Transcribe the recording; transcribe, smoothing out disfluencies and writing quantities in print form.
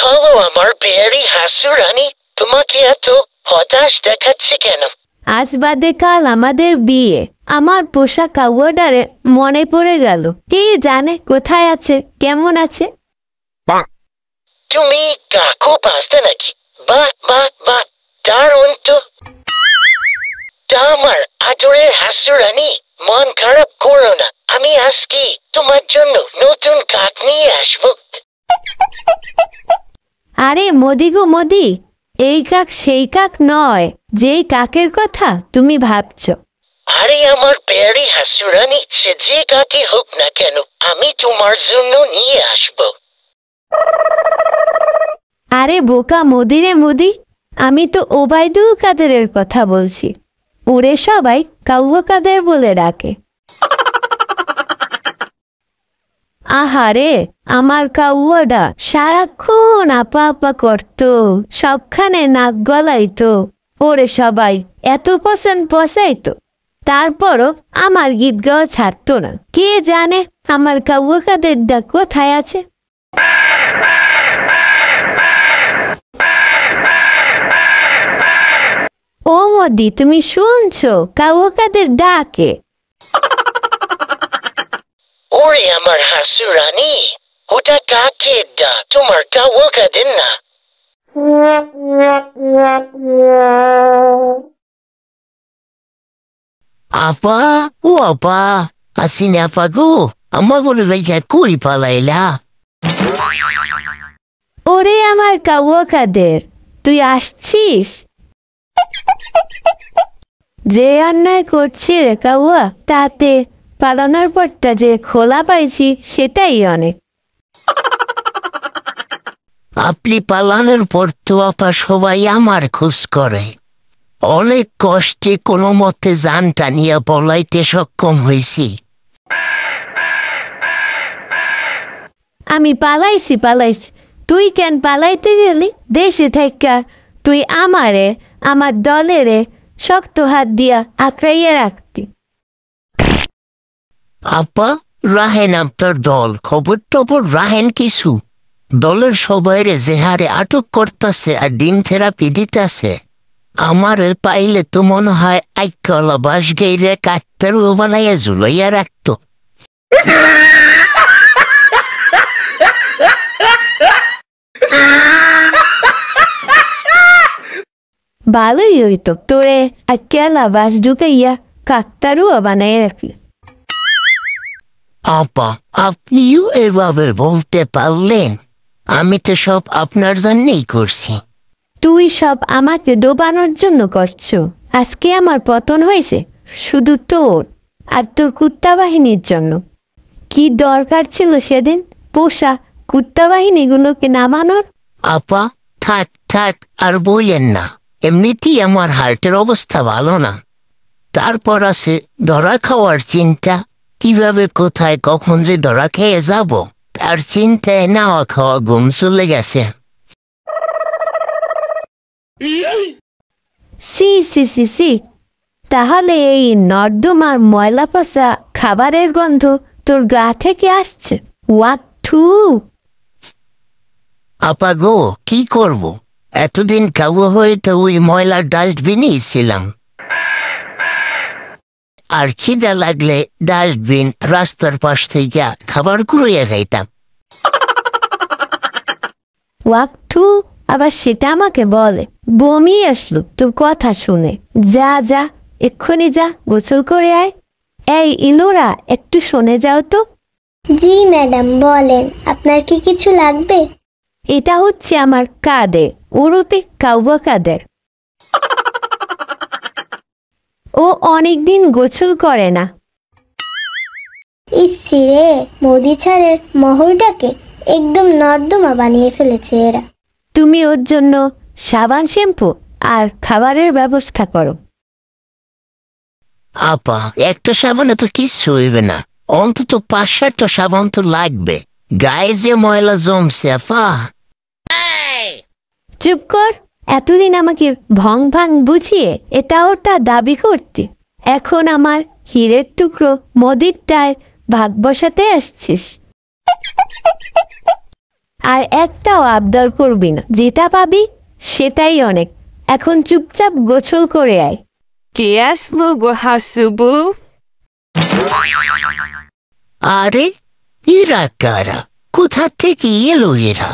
হলো আমার পেয়ারি হাসুরানি? তোমাকে এত হতাশ দেখাচ্ছে কেন? আজ বাদে কাল আমাদের বিয়ে। আমার পোষা কাউয়াটারে মনে পড়ে গেল। কে জানে কোথায় আছে, কেমন আছে। তুমি কাকু পাস্তা নাকি? বাহ বাহ বাহ, দারুণ তো। তা আমার আদরের হাসুরানি, মন খারাপ করো না। আমি আজকে তোমার জন্য নতুন কাক নিয়ে আসবো। আরে মোদি গো মোদি, এই কাক সেই কাক নয় যেই কাকের কথা তুমি ভাবছ। আরে আমার পেয়ারি হাসুরানি, সে যে কাকে হোক না কেন, আমি তোমার জন্য নিয়ে আসবো। আরে বোকা মোদি রে মোদি, আমি তো ওবায়দুল কাদেরের কথা বলছি। ওরে সবাই কাউয়া কাদের বলে ডাকে। আহারে, আমার কাউয়াটা সারাক্ষণ আপা আপা করত, সবখানে নাক গলাইতো। ওরে সবাই এত পছন্দ পচাইতো, তারপরও আমার গীত গাওয়া ছাড়তো না। কে জানে আমার কাউয়া কাদেরটা কোথায় আছে। ও মোদি, তুমি শুনছো কাউয়া কাদের ডাকে? ওরে আমার হাসুরানি, ওটা কাকের ডাক, তোমার কাউয়া কাদের না। আপা, ও আপা, আসিনি আপা গো, আমার বলে বেজা কই পালাইলা? ওরে আমার কাউয়া কাদের, তুই আসছিস? যে অন্যায় করছি রে কাউয়া, তাতে পালানোর পরটা যে খোলা পাইছি সেটাই অনেক। আপনি পালানোর পর তো আপা সবাই আমার খোঁজ করে। অনেক কষ্টে কোনো মতে জানটা নিয়ে পলাইতে সক্ষম হয়েছি। আমি পালাইছি পালাইছি, তুই কেন পালাইতে গেলি? দেশে থাইকা তুই আমারে, আমার দলেরে শক্ত হাত দিয়া আঁকড়াইয়া রাখতি। আপা, রাহেন আপনার দল, খবর টবর রাহেন কিছু? দলের সবাইরে যে হারে আটক করতেছে আর ডিম থেরাপি দিতেছে, আমার পাইলে তো মনে হয় আইকলা বাস গেইরে কাকতারু বানাইয়া ঝুলাইয়া রাখতো। ভালোই হইতো তোরে আকেলা বাস ঢুকাইয়া কাকতারুয়া বানাই রাখলি। আপা, আপনিও এভাবে বলতে পারলেন? আমি তো সব আপনার জন্যই করছি। তুই সব আমাকে ডোবানোর জন্য করছো। আজকে আমার পতন হয়েছে শুধু তোর আর তোর কুত্তা বাহিনীর জন্য। কি দরকার ছিল সেদিন পোষা কুত্তা বাহিনীগুলোকে নামানোর? আপা, থাক থাক আর বললেন না। এমনিতেই আমার হার্টের অবস্থা ভালো না, তারপর আছে ধরা খাওয়ার চিন্তা। কিভাবে কোথায় কখন যে ধরা খেয়ে যাব তার চিন্তায় নাওয়া খাওয়া ঘুম চলে গেছে। সি সি সি সি, তাহলে এই নর্দমার ময়লা পচা খাবারের গন্ধ তোর গা থেকে আসছে? ওয়াট থু! আপা গো, কি করব? এতদিন কাবু হয়ে তো ওই ময়লার ডাস্টবিনই ছিলাম। আর খিদা লাগলে ডাস্টবিন রাস্তার পাশ থেকে খাবার কুড়িয়ে খাইতাম। ওয়াক থু, আবার সেটা আমাকে বলে? বমি আসলো তোর কথা শুনে। যা যা, এক্ষুনি যা, গোসল করে আয়। এই ইলোরা, একটু শুনে যাও তো। জি ম্যাডাম, বলেন আপনার কি কিছু লাগবে? এটা হচ্ছে আমার কাদে, ওরূপে কাউয়া কাদের। ও অনেকদিন গোসল করে না। ইসি রে, মোদি ছাড়ের মহলটাকে একদম নর্দমা বানিয়ে ফেলেছে এরা। তুমি ওর জন্য সাবান, শ্যাম্পু আর খাবারের ব্যবস্থা করো। আপা, একটা সাবানে তো কিচ্ছু হইবে না, অন্তত 5-7টা সাবান তো লাগবে। গায়ে যে ময়লা জমছে আপা। চুপ কর, এতদিন আমাকে ভং ভাং বুঝিয়ে এটা ওটা দাবি করতে, এখন আমার হীরের টুকরো মদিরটায় ভাগ বসাতে আসছিস। আর একটাও আবদার করবি না, যেটা পাবি সেটাই অনেক। এখন চুপচাপ গোসল করে আয়। কে আসলো গো হাসুবু? আরে এরা কারা? কোথা থেকে এলো এরা?